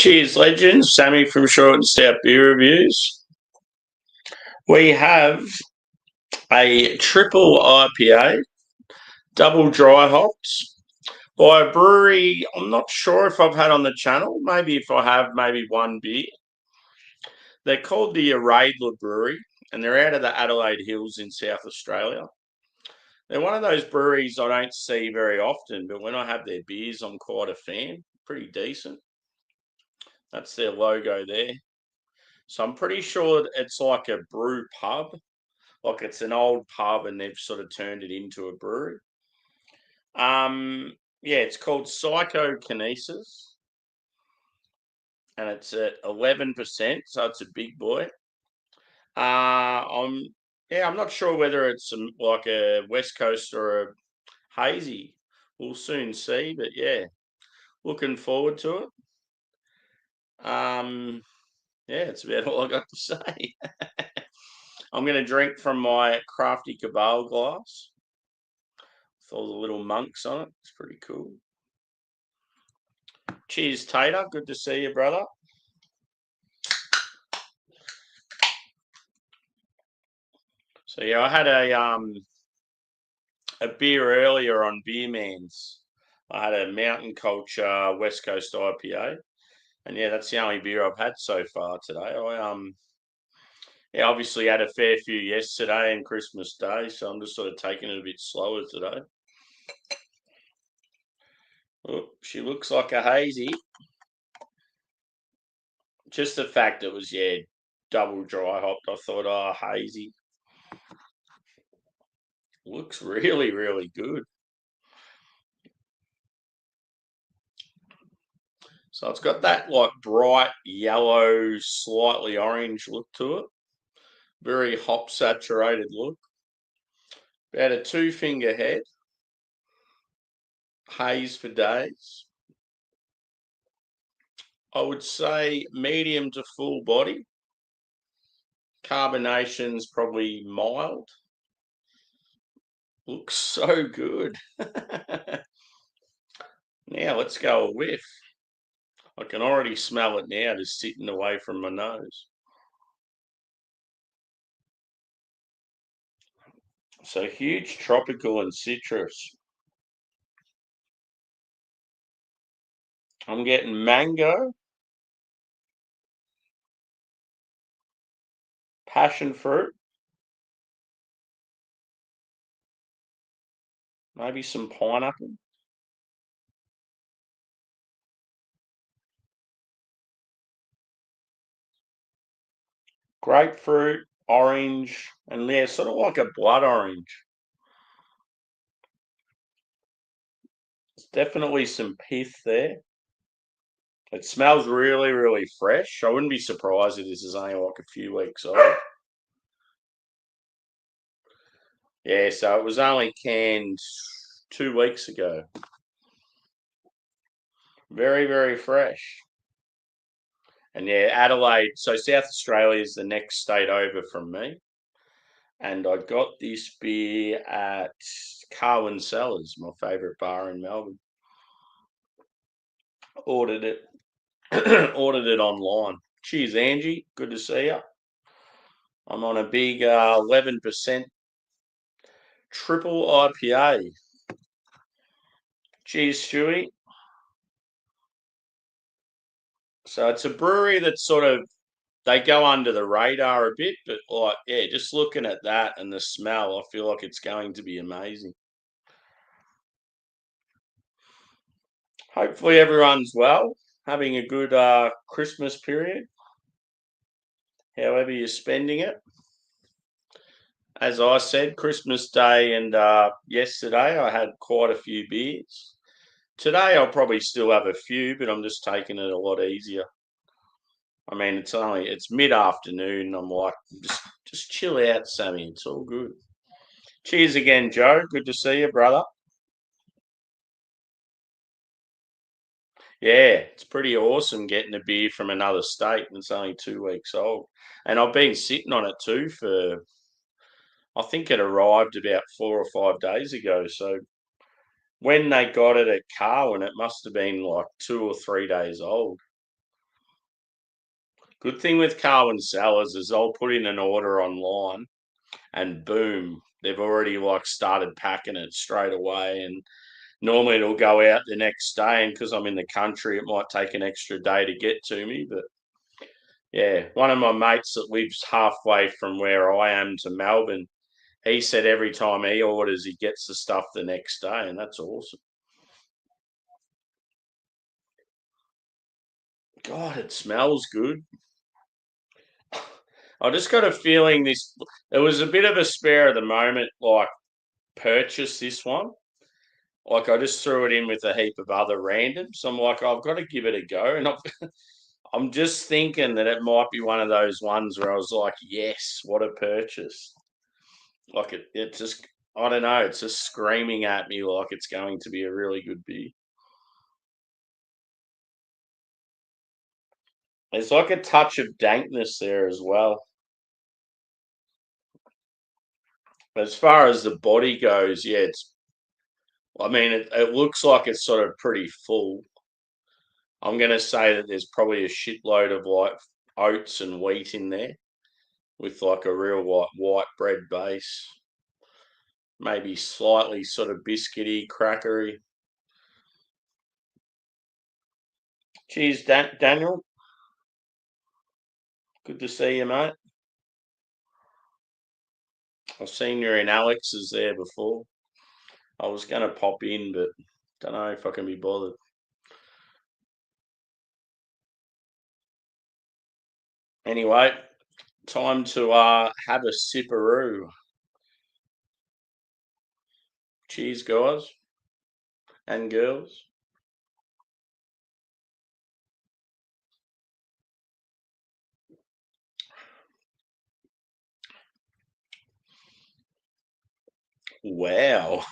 Cheers, legends. Sammy from Short and Stout Beer Reviews. We have a triple IPA, double dry hops, by a brewery I'm not sure if I've had on the channel. Maybe if I have, maybe one beer. They're called the Uraidla Brewery, and they're out of the Adelaide Hills in South Australia. They're one of those breweries I don't see very often, but when I have their beers, I'm quite a fan. Pretty decent. That's their logo there. So I'm pretty sure it's like a brew pub. Like it's an old pub and they've sort of turned it into a brewery. Yeah, it's called Psychokinesis. And it's at 11%, so it's a big boy. I'm not sure whether it's like a West Coast or a hazy. We'll soon see, but yeah, looking forward to it. Yeah, it's about all I got to say. I'm going to drink from my crafty cabal glass with all the little monks on it. It's pretty cool. Cheers, Tater. Good to see you, brother. So yeah, I had a beer earlier on Beer Man's. I had a Mountain Culture West Coast IPA, and yeah, that's the only beer I've had so far today. I obviously had a fair few yesterday and Christmas Day, so I'm just sort of taking it a bit slower today. Oh, she looks like a hazy. Just the fact it was, double dry hopped. I thought, oh, hazy. Looks really, really good. So it's got that like bright yellow, slightly orange look to it. Very hop saturated look. About a 2-finger head. Haze for days. I would say medium to full body. Carbonation's probably mild. Looks so good. Now let's go a whiff. I can already smell it now, just sitting away from my nose. So huge tropical and citrus. I'm getting mango, passion fruit, maybe some pineapple. Grapefruit, orange, and yeah, sort of like a blood orange. There's definitely some pith there. It smells really, really fresh. I wouldn't be surprised if this is only like a few weeks old. Yeah, so it was only canned 2 weeks ago. Very, very fresh. And yeah, Adelaide, so South Australia is the next state over from me. And I got this beer at Carwyn Cellars, my favourite bar in Melbourne. Ordered it, ordered it online. Cheers, Angie. Good to see you. I'm on a big 11% triple IPA. Cheers, Stewie. So it's a brewery that's sort of, they go under the radar a bit, but like, yeah, just looking at that and the smell, I feel like it's going to be amazing. Hopefully everyone's well, having a good Christmas period, however you're spending it. As I said, Christmas Day and yesterday I had quite a few beers. Today I'll probably still have a few, but I'm just taking it a lot easier. I mean, it's mid-afternoon. I'm like, just chill out, Sammy. It's all good. Cheers again, Joe. Good to see you, brother. Yeah, it's pretty awesome getting a beer from another state, and it's only 2 weeks old. And I've been sitting on it too for, I think it arrived about 4 or 5 days ago. So when they got it at Carwyn, it must have been like 2 or 3 days old. Good thing with Carwyn Cellars is I'll put in an order online and boom, they've already like started packing it straight away. And normally it'll go out the next day, and because I'm in the country, it might take an extra day to get to me. But yeah, one of my mates that lives halfway from where I am to Melbourne, he said every time he orders, he gets the stuff the next day, and that's awesome. God, it smells good. I just got a feeling this. There was a bit of a spare of the moment, like purchase this one. Like I just threw it in with a heap of other randoms. I'm like, I've got to give it a go, and I'm just thinking that it might be one of those ones where I was like, yes, what a purchase. Like it just, I don't know, it's just screaming at me like it's going to be a really good beer. There's like a touch of dankness there as well. As far as the body goes, yeah, I mean, it looks like it's sort of pretty full. I'm going to say that there's probably a shitload of like oats and wheat in there with like a real white bread base. Maybe slightly sort of biscuity, crackery. Cheers, Daniel. Good to see you, mate. I've seen you in Alex's there before. I was going to pop in, but don't know if I can be bothered. Anyway, time to have a sipperoo. Cheers, guys and girls. Wow.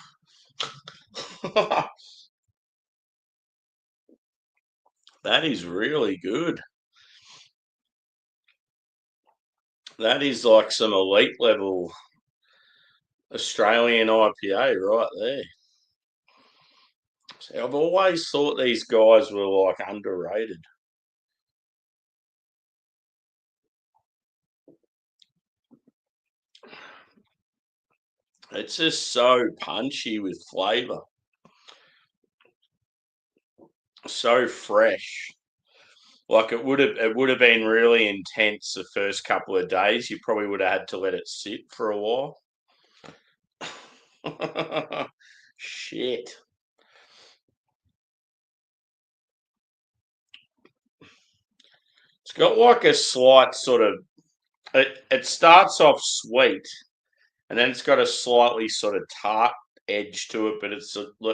That is really good. That is like some elite level Australian IPA right there. See, I've always thought these guys were like underrated. It's just so punchy with flavour, so fresh. Like it would have been really intense the first couple of days. You probably would have had to let it sit for a while. Shit. It's got like a slight sort of it starts off sweet and then it's got a slightly sort of tart edge to it, but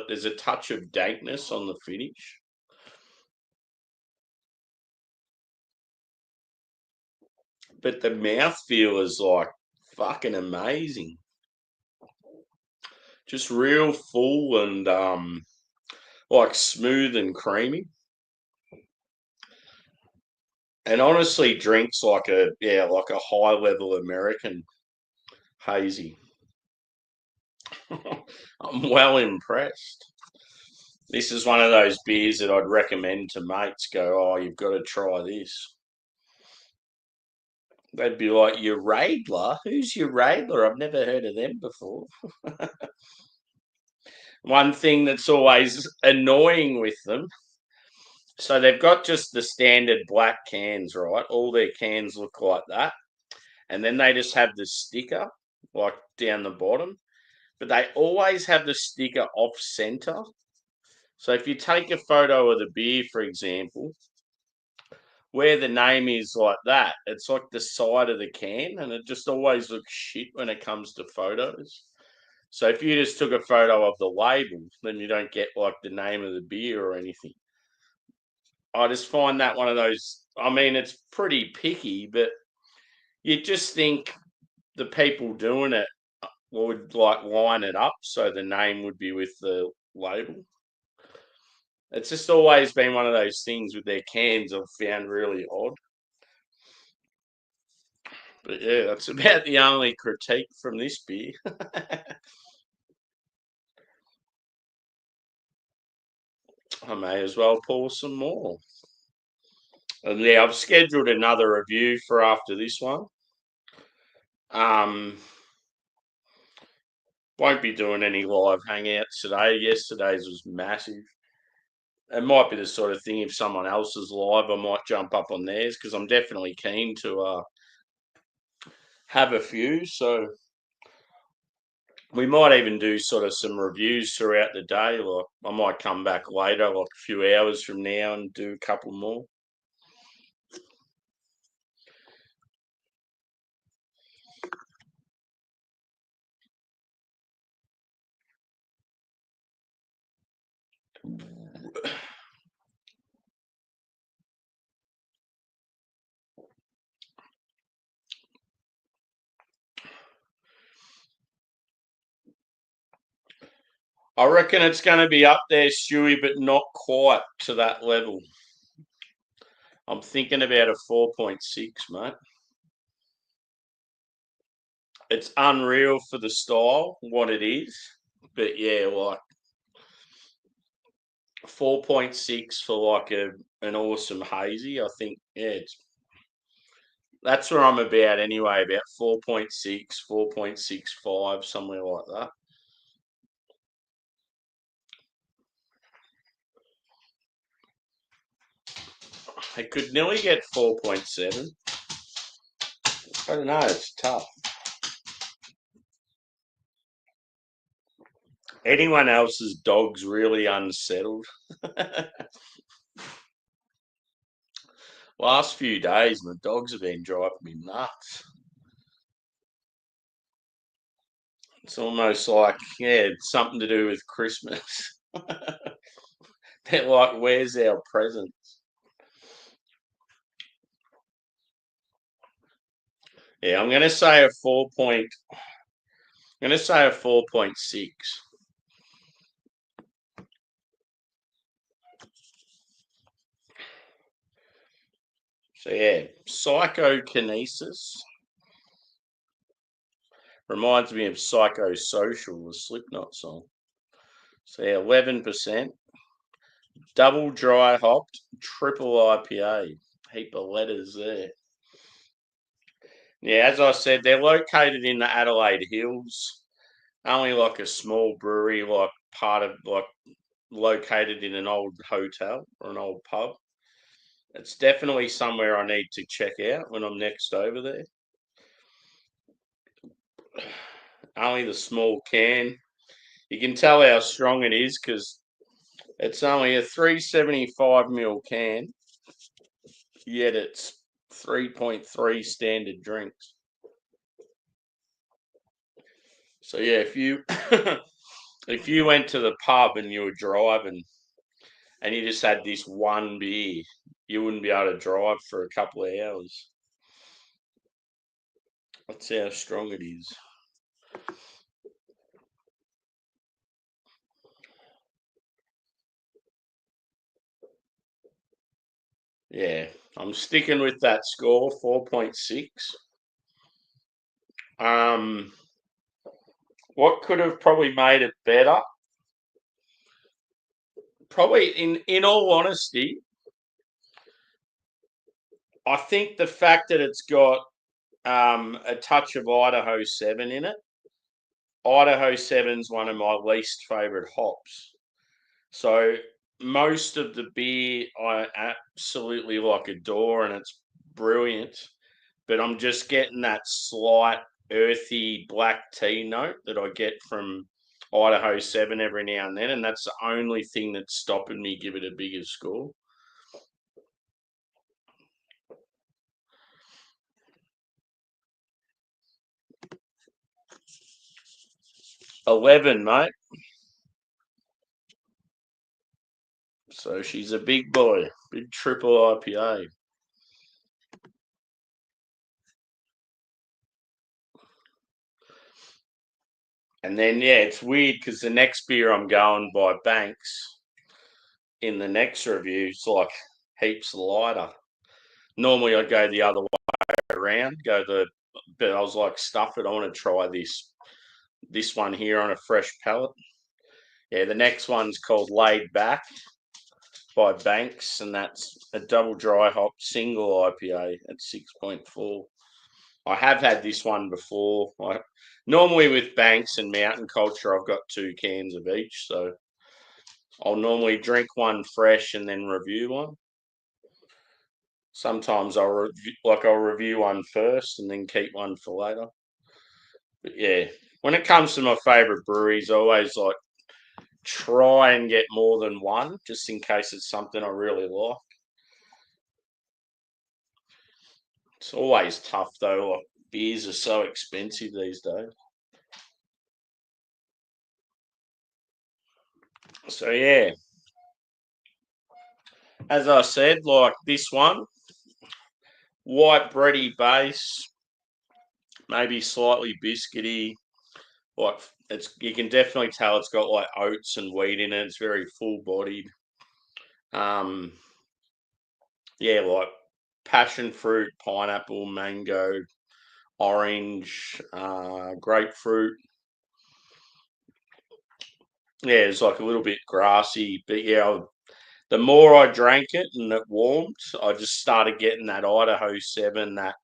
there's a touch of dankness on the finish. But the mouthfeel is like fucking amazing. Just real full and like smooth and creamy. And honestly drinks like like a high level American hazy. I'm well impressed. This is one of those beers that I'd recommend to mates. Go, oh, you've got to try this. They'd be like, Uraidla? Who's Uraidla? I've never heard of them before. One thing that's always annoying with them, so they've got just the standard black cans, right? All their cans look like that. And then they just have the sticker like down the bottom, but they always have the sticker off center. So if you take a photo of the beer, for example, where the name is like that, it's like the side of the can, and it just always looks shit when it comes to photos. So if you just took a photo of the label, then you don't get like the name of the beer or anything. I just find that one of those. I mean, it's pretty picky, but you just think the people doing it would like line it up so the name would be with the label. It's just always been one of those things with their cans I've found really odd. But yeah, that's about the only critique from this beer. I may as well pour some more. And yeah, I've scheduled another review for after this one. Won't be doing any live hangouts today. Yesterday's was massive. It might be the sort of thing, if someone else is live, I might jump up on theirs, because I'm definitely keen to have a few. So we might even do sort of some reviews throughout the day. Like, I might come back later, like a few hours from now, and do a couple more. I reckon it's going to be up there, Stewie, but not quite to that level. I'm thinking about a 4.6, mate. It's unreal for the style, what it is. But yeah, like 4.6 for like an awesome hazy. I think, yeah, that's where I'm about anyway, about 4.6, 4.65, somewhere like that. I could nearly get 4.7. I don't know, it's tough. Anyone else's dog's really unsettled. Last few days, my dogs have been driving me nuts. It's almost like, yeah, it's something to do with Christmas. They're like, where's our present? Yeah, I'm going to say a 4.6. So yeah, psychokinesis reminds me of psychosocial, the Slipknot song. So yeah, 11%, double dry hopped, triple IPA. Heap of letters there. Yeah, as I said, they're located in the Adelaide Hills. Only like a small brewery, like part of like located in an old hotel or an old pub. It's definitely somewhere I need to check out when I'm next over there. Only the small can. You can tell how strong it is because it's only a 375 ml can, yet it's 3.3 standard drinks. So yeah, if you if you went to the pub and you were driving and you just had this one beer, you wouldn't be able to drive for a couple of hours. That's how strong it is. Yeah, I'm sticking with that score, 4.6. What could have probably made it better? Probably, in all honesty, I think the fact that it's got a touch of Idaho 7 in it. Idaho 7's one of my least favourite hops. So most of the beer I absolutely like adore, and it's brilliant. But I'm just getting that slight earthy black tea note that I get from Idaho 7 every now and then, and that's the only thing that's stopping me give it a bigger score. 11, mate. So she's a big boy, big triple IPA. And then, yeah, it's weird because the next beer I'm going by Banks in the next review is like heaps lighter. Normally I'd go the other way around, but I was like, stuff it, I want to try this one here on a fresh palate. Yeah, the next one's called Laid Back. by Banks, and that's a double dry hop single IPA at 6.4. I have had this one before. Normally with Banks and Mountain Culture, I've got 2 cans of each, so I'll normally drink one fresh and then review one. Sometimes I'll review one first and then keep one for later. But yeah, when it comes to my favourite breweries, I always like try and get more than one, just in case it's something I really like. It's always tough though. Like, beers are so expensive these days. So yeah, as I said, like this one, white bready base, maybe slightly biscuity. Like you can definitely tell it's got like oats and wheat in it. It's very full bodied. Yeah, like passion fruit, pineapple, mango, orange, grapefruit. Yeah, it's like a little bit grassy, but yeah, the more I drank it and it warmed, I just started getting that Idaho 7, that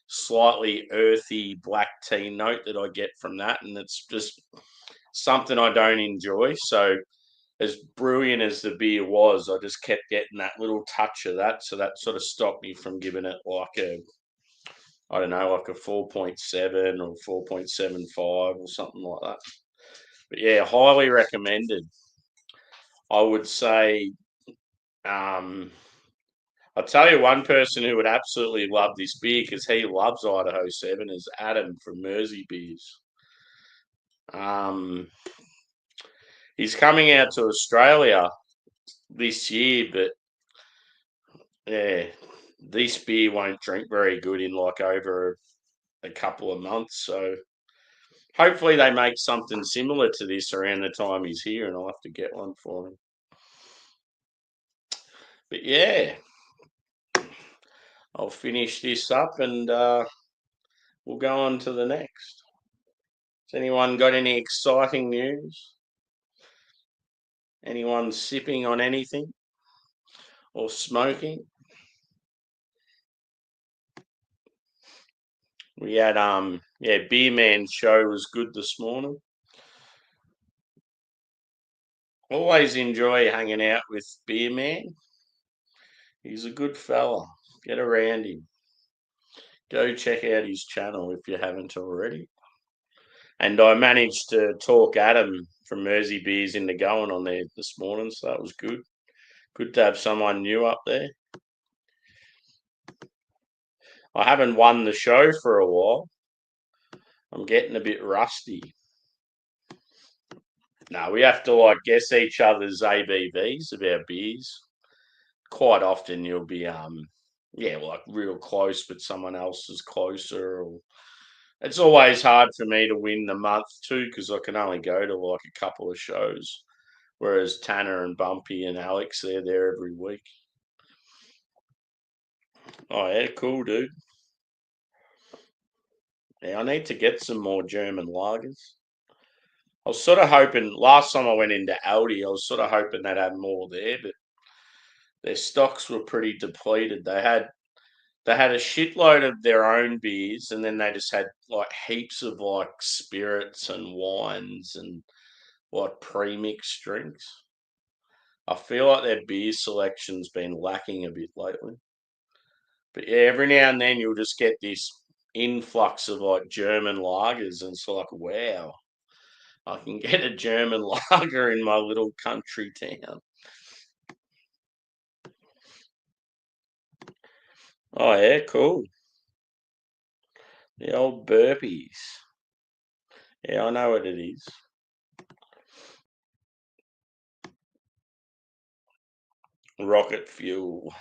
slightly earthy black tea note that I get from that, and it's just something I don't enjoy. So as brilliant as the beer was, I just kept getting that little touch of that. So that sort of stopped me from giving it I don't know, like a 4.7 or 4.75 or something like that. But yeah, highly recommended. I would say, I'll tell you one person who would absolutely love this beer because he loves Idaho 7 is Adam from Mersey Beers. Um, he's coming out to Australia this year, but yeah, this beer won't drink very good in like over a couple of months. So hopefully they make something similar to this around the time he's here, and I'll have to get one for him. But yeah, I'll finish this up and we'll go on to the next. Has anyone got any exciting news? Anyone sipping on anything or smoking? We had Beer Man show was good this morning. Always enjoy hanging out with Beer Man. He's a good fella. Get around him. Go check out his channel if you haven't already. And I managed to talk Adam from Mersey Beers into going on there this morning, so that was good. Good to have someone new up there. I haven't won the show for a while. I'm getting a bit rusty. No, we have to like guess each other's ABVs of our beers. Quite often you'll be like real close, but someone else is closer. Or it's always hard for me to win the month too because I can only go to like a couple of shows, whereas Tanner and Bumpy and Alex they're there every week. Oh yeah, cool, dude. Yeah, I need to get some more German lagers. I was sort of hoping last time I went into Aldi, I was sort of hoping they'd have more there, but their stocks were pretty depleted. They had a shitload of their own beers, and then they just had like heaps of like spirits and wines and like pre-mixed drinks. I feel like their beer selection's been lacking a bit lately. But yeah, every now and then you'll just get this influx of like German lagers, and it's like, wow, I can get a German lager in my little country town. Oh yeah, cool. The old burpees. Yeah, I know what it is. Rocket fuel.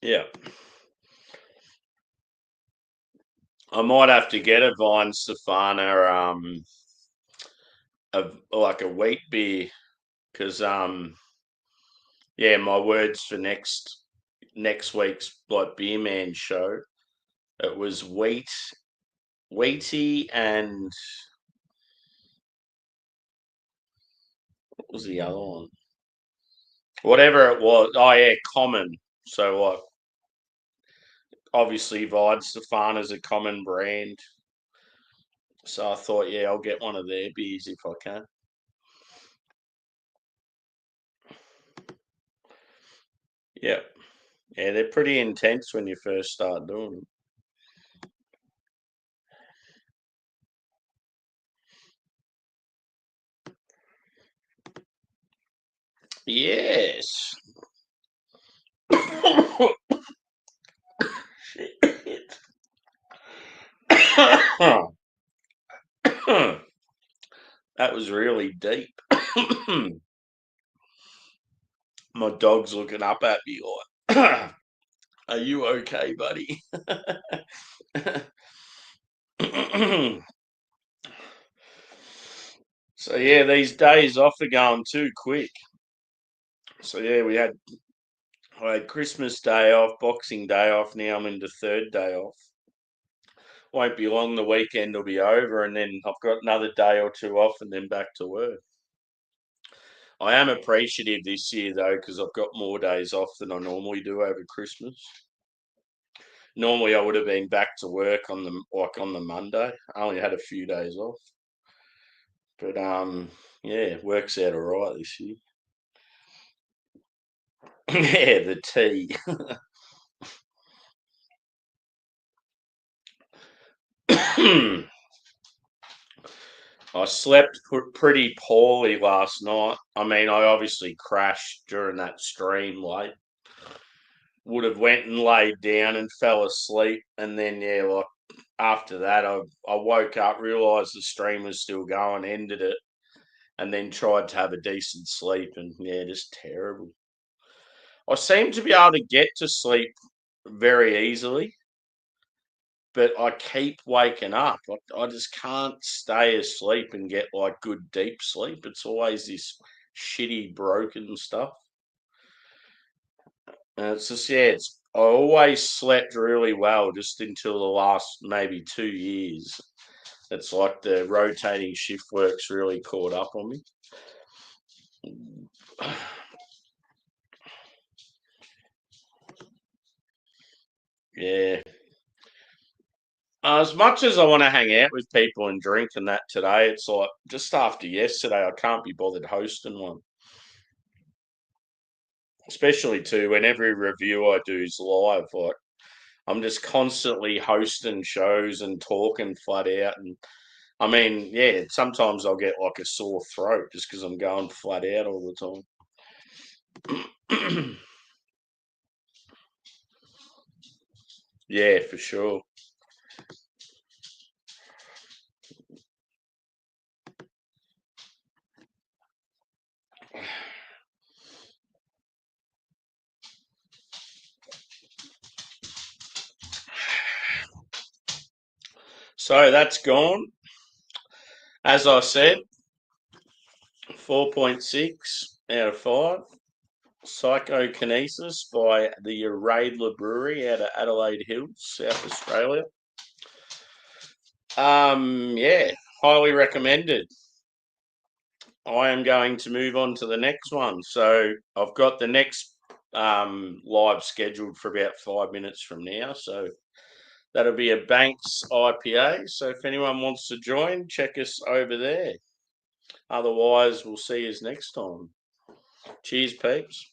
Yeah. I might have to get a Vine Stefana like a wheat beer because yeah, my words for next week's like Beer Man show, it was wheaty, and what was the other one? Whatever it was. Oh yeah, common. So like, obviously Vide Stefan is a common brand. So I thought, yeah, I'll get one of their beers if I can. Yeah. Yeah, they're pretty intense when you first start doing them. Yes. That was really deep. My dog's looking up at me like, are you okay, buddy? So yeah, these days off are going too quick. So yeah, I had Christmas Day off, Boxing Day off. Now I'm into third day off. Won't be long. The weekend will be over, and then I've got another day or two off, and then back to work. I am appreciative this year though, because I've got more days off than I normally do over Christmas. Normally, I would have been back to work on the Monday. I only had a few days off, but yeah, it works out all right this year. Yeah, the tea. I slept pretty poorly last night. I mean, I obviously crashed during that stream late. Would have went and laid down and fell asleep, and then yeah, like after that, I woke up, realised the stream was still going, ended it, and then tried to have a decent sleep, and yeah, just terrible. I seem to be able to get to sleep very easily, but I keep waking up. I just can't stay asleep and get like good deep sleep. It's always this shitty broken stuff. And it's just, yeah, I always slept really well just until the last maybe 2 years. It's like the rotating shift work's really caught up on me. Yeah. As much as I want to hang out with people and drink and that today, it's like just after yesterday, I can't be bothered hosting one. Especially too when every review I do is live. Like I'm just constantly hosting shows and talking flat out. And I mean, yeah, sometimes I'll get like a sore throat just because I'm going flat out all the time. Yeah, for sure. So that's gone. As I said, 4.6 out of 5. Psychokinesis by the Uraidla Brewery out of Adelaide Hills, South Australia. Yeah, highly recommended. I am going to move on to the next one. So I've got the next live scheduled for about 5 minutes from now. So that'll be a Banks IPA. So if anyone wants to join, check us over there. Otherwise, we'll see you next time. Cheers, peeps.